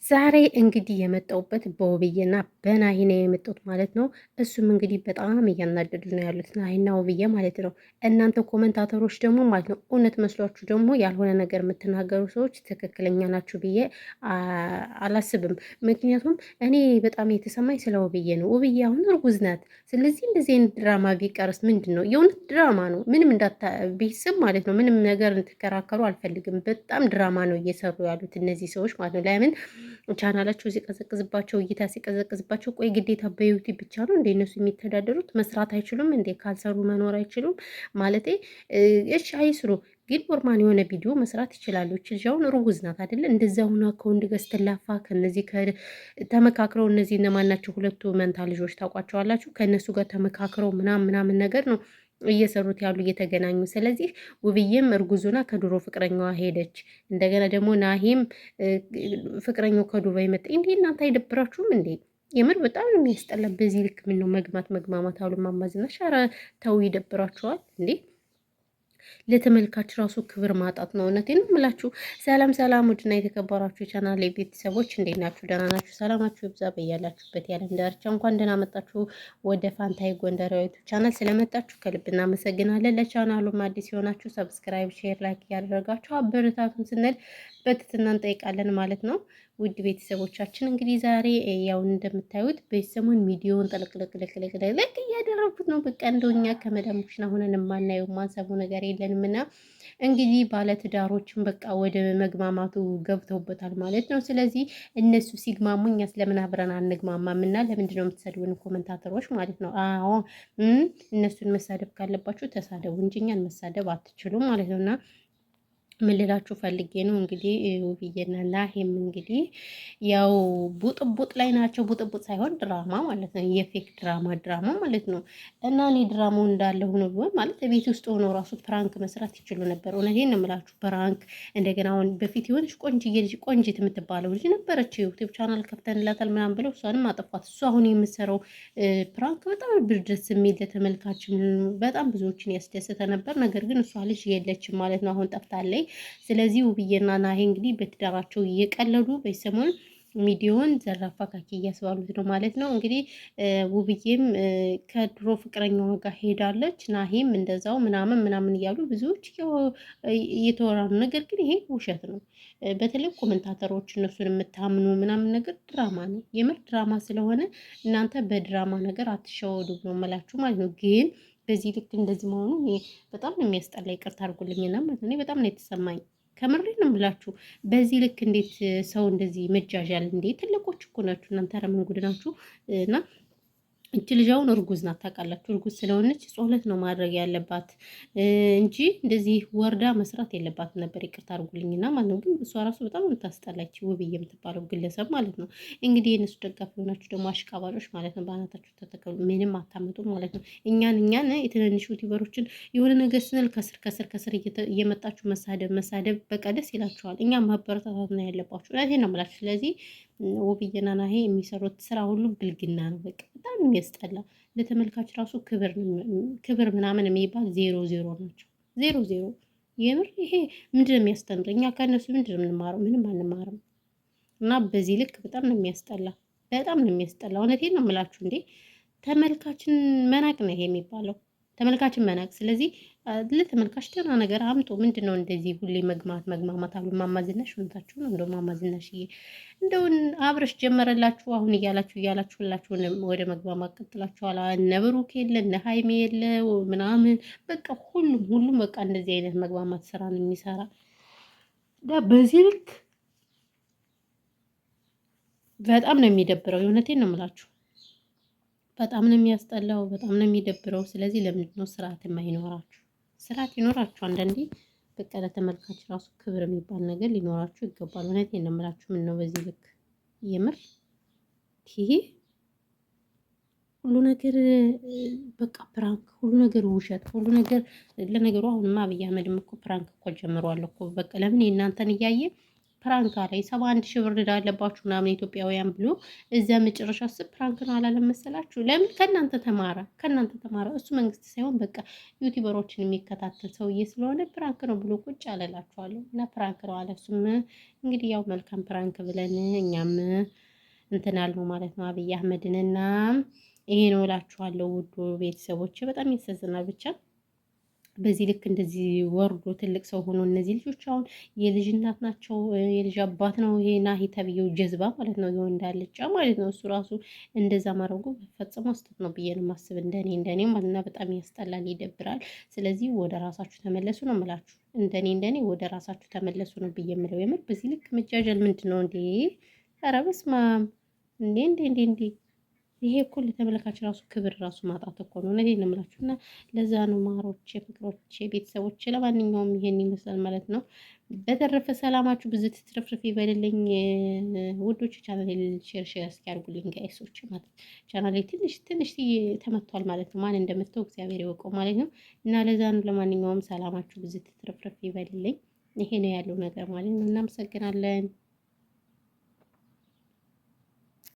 ዛሬ እንግዲህ የመጣሁበት በውብዬና በናሂ ነው የመጣሁት ማለት ነው። እሱም እንግዲህ በጣም እያናደዱ ነው ያሉት ናሂና ውብዬ ማለት ነው። እናንተ ኮመንታተሮች ደግሞ ማለት ነው እውነት መስሏችሁ ደግሞ ያልሆነ ነገር የምትናገሩ ሰዎች ትክክለኛ ናችሁ ብዬ አላስብም። ምክንያቱም እኔ በጣም የተሰማኝ ስለ ውብዬ ነው። ውብዬ አሁን እርጉዝ ናት። ስለዚህ እንደዚህ አይነት ድራማ ቢቀርስ ምንድን ነው? የእውነት ድራማ ነው። ምንም እንዳታ ቢስብ ማለት ነው። ምንም ነገር እንትከራከሩ አልፈልግም። በጣም ድራማ ነው እየሰሩ ያሉት እነዚህ ሰዎች ማለት ነው። ለምን ቻናላቸው ሲቀዘቅዝባቸው እይታ ሲቀዘቅዝባቸው፣ ቆይ ግዴታ በዩቲዩብ ብቻ ነው እንደ እነሱ የሚተዳደሩት? መስራት አይችሉም እንዴ? ካልሰሩ መኖር አይችሉም ማለቴ? እሺ አይስሩ፣ ግን ኖርማል የሆነ ቪዲዮ መስራት ይችላሉ። እች ልጅ አሁን ርጉዝ ናት አይደለ? እንደዛ ሁና ከወንድ ጋር ስትላፋ ከነዚህ ተመካክረው፣ እነዚህ እነማን ናቸው? ሁለቱ መንታ ልጆች ታውቋቸዋላችሁ? ከእነሱ ጋር ተመካክረው ምናምን ምናምን ነገር ነው እየሰሩት ያሉ እየተገናኙ። ስለዚህ ውብዬም እርጉዙና ከድሮ ፍቅረኛዋ ሄደች። እንደገና ደግሞ ናሂም ፍቅረኛው ከዱባይ መጣ። እንዴ እናንተ አይደብራችሁም እንዴ? የምር በጣም ነው የሚያስጠላ። በዚህ ልክ ምን ነው መግማማት አሉ ማማዝና። ኧረ ተው ይደብራችኋል እንዴ! ለተመልካች ራሱ ክብር ማጣት ነው። እውነቴን ነው የምላችሁ። ሰላም ሰላም፣ ውድና የተከበራችሁ ቻናል ቤተሰቦች እንዴት ናችሁ? ደህና ናችሁ? ሰላማችሁ ይብዛ በያላችሁበት የዓለም ዳርቻ። እንኳን ደህና መጣችሁ ወደ ፋንታይ ጎንደራዊቱ ቻናል። ስለመጣችሁ ከልብ እናመሰግናለን። ለቻናሉም አዲስ የሆናችሁ ሰብስክራይብ፣ ሼር፣ ላይክ እያደረጋችሁ አበረታቱን ስንል በትህትና እንጠይቃለን ማለት ነው። ውድ ቤተሰቦቻችን እንግዲህ ዛሬ ያው እንደምታዩት በሰሞን ሚዲዮን ጠለቅለቅለቅለቅለቅ እያደረጉት ነው። በቃ እንደኛ ከመዳሞችና ሆነን የማናየው ማንሰቡ ነገር የለንም እና እንግዲህ ባለትዳሮችን በቃ ወደ መግማማቱ ገብተውበታል ማለት ነው። ስለዚህ እነሱ ሲግማሙ እኛ ስለምን አብረን አንግማማም? እና ለምንድን ነው የምትሰድቡን ኮመንታተሮች ማለት ነው? አዎ እነሱን መሳደብ ካለባችሁ ተሳደቡ እንጂ እኛን መሳደብ አትችሉም ማለት ነው። እና ምን ልላችሁ ፈልጌ ነው እንግዲህ ውብዬና ናሂም እንግዲህ ያው ቡጥቡጥ ላይ ናቸው። ቡጥቡጥ ሳይሆን ድራማ ማለት ነው። የፌክ ድራማ ማለት ነው። እና እኔ ድራማው እንዳለ ሆኖ ቢሆን ማለት ቤት ውስጥ ሆኖ ራሱ ፕራንክ መስራት ይችሉ ነበር። እውነቴን ነው የምላችሁ። ፕራንክ እንደገና አሁን በፊት የሆነች ቆንጅዬ ልጅ ቆንጅት የምትባለው ልጅ ነበረች። ዩቲዩብ ቻናል ከፍተንላታል ምናምን ብለው እሷንም አጠፏት። እሱ አሁን የምትሰራው ፕራንክ በጣም ደስ የሚል ለተመልካችም በጣም ብዙዎችን ያስደሰተ ነበር። ነገር ግን እሷ ልጅ የለችም ማለት ነው። አሁን ጠፍታለች። ስለዚህ ውብዬና ናሂ እንግዲህ በትዳራቸው እየቀለዱ በሰሞኑ ሚዲዮን ዘራፋ ካኪ እያስባሉት ነው ማለት ነው። እንግዲህ ውብዬም ከድሮ ፍቅረኛዋ ጋር ሄዳለች፣ ናሂም እንደዛው ምናምን ምናምን እያሉ ብዙዎች እየተወራ ነው። ነገር ግን ይሄ ውሸት ነው። በተለይ ኮመንታተሮች እነሱን የምታምኑ ምናምን ነገር ድራማ ነው። የምር ድራማ ስለሆነ እናንተ በድራማ ነገር አትሸወዱ ነው መላችሁ ማለት ነው። ግን በዚህ ልክ እንደዚህ መሆኑ በጣም ነው የሚያስጠላ። ይቅርታ አድርጉልኝና ማለት ነው። በጣም ነው የተሰማኝ። ከምሬ ነው የምላችሁ። በዚህ ልክ እንዴት ሰው እንደዚህ መጃዣል እንዴ? ትልቆች እኮ ናችሁ እናንተ። ኧረ ምን ጉድ ናችሁ? እና እች ልጅ አሁን እርጉዝ ናት ታውቃላችሁ። እርጉዝ ስለሆነች ጸሎት ነው ማድረግ ያለባት እንጂ እንደዚህ ወርዳ መስራት የለባትም ነበር። ይቅርታ አድርጉልኝና ማለት ነው። ግን እሷ ራሱ በጣም የምታስጠላች ውብዬ የምትባለው ግለሰብ ማለት ነው። እንግዲህ የእነሱ ደጋፊ ሆናችሁ ደግሞ አሽቃባጮች ማለት ነው። በአናታችሁ ተተከሉ። ምንም አታመጡም ማለት ነው። እኛን የትንንሽ ዩቲዩበሮችን የሆነ ነገር ስንል ከስር እየመጣችሁ መሳደብ በቃ ደስ ይላችኋል። እኛም ማበረታታት ነው ያለባችሁ። እውነቴን ነው የምላችሁ። ስለዚህ ውብዬና ናሂ የሚሰሩት ስራ ሁሉ ብልግና ነው። በቃ በጣም የሚያስጠላ። ለተመልካች ራሱ ክብር ምናምን የሚባል 00 ናቸው። 00 የምር ይሄ ምንድን ነው የሚያስተምር? እኛ ከእነሱ ምንድን ነው የምንማረው? ምንም አንማርም። እና በዚህ ልክ በጣም ነው የሚያስጠላ። በጣም ነው የሚያስጠላ። እውነቴን ነው የምላችሁ። እንዴ ተመልካችን መናቅ ነው ይሄ የሚባለው። ተመልካችን መናቅ። ስለዚህ ለተመልካች ደህና ነገር አምጡ። ምንድን ነው እንደዚህ ሁሌ መግማማት አሉ። ማማዝናሽ ሁንታችሁ ነው እንደው ማማዝናሽ እንደውን አብረሽ ጀመረላችሁ አሁን እያላችሁ ሁላችሁንም ወደ መግማማት ቀጥላችኋል። እነ ብሩክ የለ እነ ሀይሜ የለ ምናምን በቃ ሁሉም በቃ እንደዚህ አይነት መግማማት ስራ ነው የሚሰራ። በዚህ ልክ በጣም ነው የሚደብረው። የእውነቴን ነው የምላችሁ። በጣም ነው የሚያስጠላው። በጣም ነው የሚደብረው። ስለዚህ ለምንድን ነው ስርዓት የማይኖራችሁ? ስርዓት ይኖራችሁ አንዳንዴ። በቃ ለተመልካች ራሱ ክብር የሚባል ነገር ሊኖራችሁ ይገባል። እውነቴን ነው የምላችሁ። ምን ነው በዚህ ልክ የምር ይሄ ሁሉ ነገር በቃ ፕራንክ፣ ሁሉ ነገር ውሸት፣ ሁሉ ነገር ለነገሩ አሁንማ አብይ አህመድም እኮ ፕራንክ እኮ ጀምሯል እኮ። በቃ ለምን የእናንተን እያየ ፕራንክ አለ 71 ሺህ ብር ዕዳ አለባችሁ ምናምን ኢትዮጵያውያን ብሎ እዛ መጨረሻ ፕራንክ ነው አላለም መሰላችሁ? ለምን ከእናንተ ተማረ። እሱ መንግስት ሳይሆን በቃ ዩቲዩበሮችን የሚከታተል ሰውዬ ስለሆነ ፕራንክ ነው ብሎ ቁጭ አለላችኋለሁ። እና ፕራንክ ነው አለ። እሱም እንግዲህ ያው መልካም ፕራንክ ብለን እኛም እንትን አልነው ማለት ነው አብይ አህመድንና ይሄ ነው እላችኋለሁ ውዱ ቤተሰቦች። በጣም ያሳዝናል ብቻ በዚህ ልክ እንደዚህ ወርዶ ትልቅ ሰው ሆኖ እነዚህ ልጆች አሁን የልጅ እናት ናቸው፣ የልጅ አባት ነው። ይሄ ናሂ ተብዬው ጀዝባ ማለት ነው፣ ይኸው እንዳልጫ ማለት ነው። እሱ ራሱ እንደዛ ማድረጉ ፈጽሞ ስህተት ነው ብዬ ነው የማስብ፣ እንደኔ ማለት ነው። በጣም ያስጠላል፣ ይደብራል። ስለዚህ ወደ ራሳችሁ ተመለሱ ነው የምላችሁ። እንደኔ ወደ ራሳችሁ ተመለሱ ነው ብዬ የምለው። የምር በዚህ ልክ መጃጀል ምንድን ነው እንዴ? ኧረ በስመ አብ እንዴ! ይሄ እኮ ለተመልካች ራሱ ክብር ራሱ ማጣት እኮ ነው። እውነቴን ነው የምላችሁ። እና ለዛ ነው ማሮቼ፣ ፍቅሮቼ፣ ቤተሰቦቼ ለማንኛውም ይሄን ይመስላል ማለት ነው። በተረፈ ሰላማችሁ ብዙ ትትረፍርፍ ይበልልኝ ውዶች። ቻናሌ ሼር እስኪ አድርጉልኝ ጋይሶች ማለት ነው። ቻናሌ ትንሽ ተመቷል ማለት ነው። ማን እንደመተው እግዚአብሔር ይወቀው ማለት ነው። እና ለዛ ነው ለማንኛውም ሰላማችሁ ብዙ ትትረፍርፍ ይበልልኝ። ይሄ ነው ያለው ነገር ማለት ነው። እናመሰግናለን።